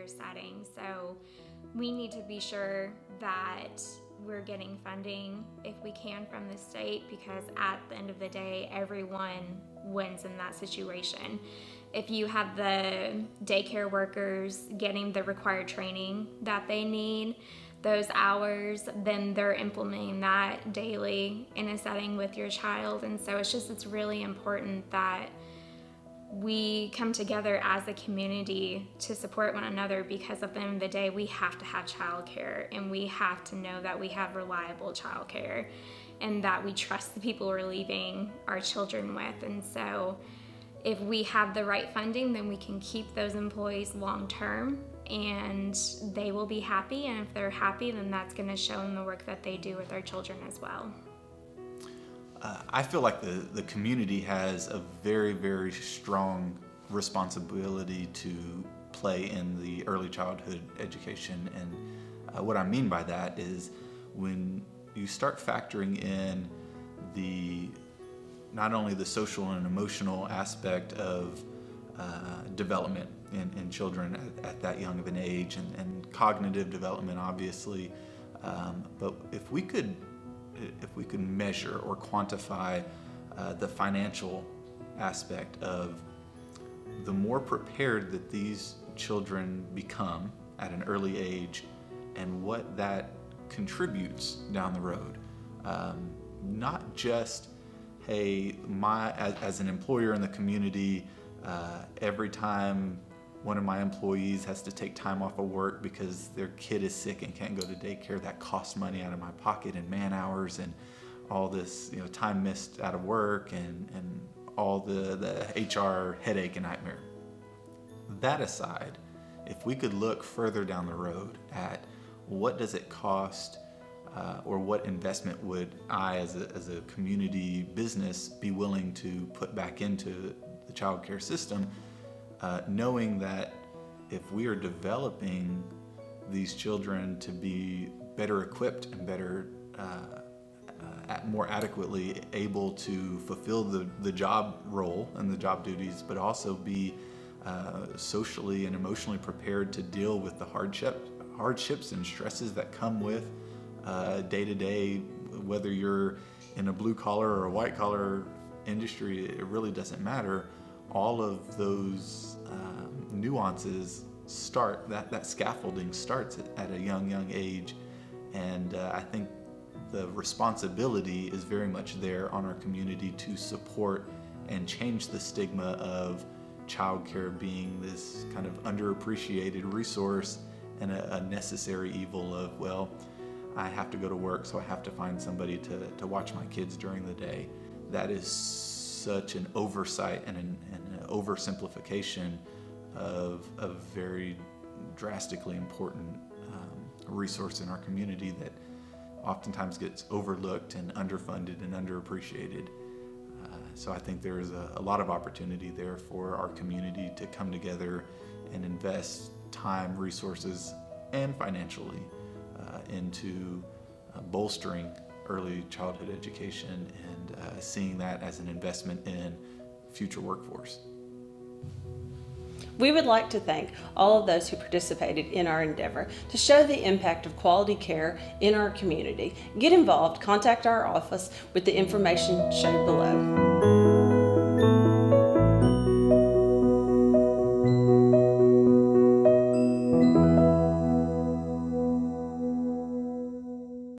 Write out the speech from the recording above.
childcare setting. So we need to be sure that we're getting funding if we can from the state, because at the end of the day, everyone wins in that situation. If you have the daycare workers getting the required training that they need, those hours, then they're implementing that daily in a setting with your child. And so it's really important that we come together as a community to support one another, because at the end of the day, we have to have childcare, and we have to know that we have reliable childcare and that we trust the people we're leaving our children with. And so if we have the right funding, then we can keep those employees long term and they will be happy. And if they're happy, then that's going to show in the work that they do with our children as well. I feel like the community has a very, very strong responsibility to play in the early childhood education. And what I mean by that is when you start factoring in not only the social and emotional aspect of development in children at that young of an age, and cognitive development, obviously, but if we could measure or quantify the financial aspect of the more prepared that these children become at an early age and what that contributes down the road. Not just, hey, as an employer in the community, every time one of my employees has to take time off of work because their kid is sick and can't go to daycare, that costs money out of my pocket and man hours and all this, time missed out of work and all the HR headache and nightmare. That aside, if we could look further down the road at what does it cost, or what investment would I as a community business be willing to put back into the child care system, knowing that if we are developing these children to be better equipped and better, more adequately able to fulfill the job role and the job duties, but also be socially and emotionally prepared to deal with the hardships and stresses that come with day-to-day, whether you're in a blue-collar or a white-collar industry, it really doesn't matter. All of those nuances start, that scaffolding starts at a young age. And I think the responsibility is very much there on our community to support and change the stigma of childcare being this kind of underappreciated resource and a necessary evil of, well, I have to go to work, so I have to find somebody to watch my kids during the day. That is such an oversight and an oversimplification of a very drastically important resource in our community that oftentimes gets overlooked and underfunded and underappreciated. So I think there is a lot of opportunity there for our community to come together and invest time, resources, and financially into bolstering early childhood education and seeing that as an investment in future workforce. We would like to thank all of those who participated in our endeavor to show the impact of quality care in our community. Get involved, contact our office with the information shown below.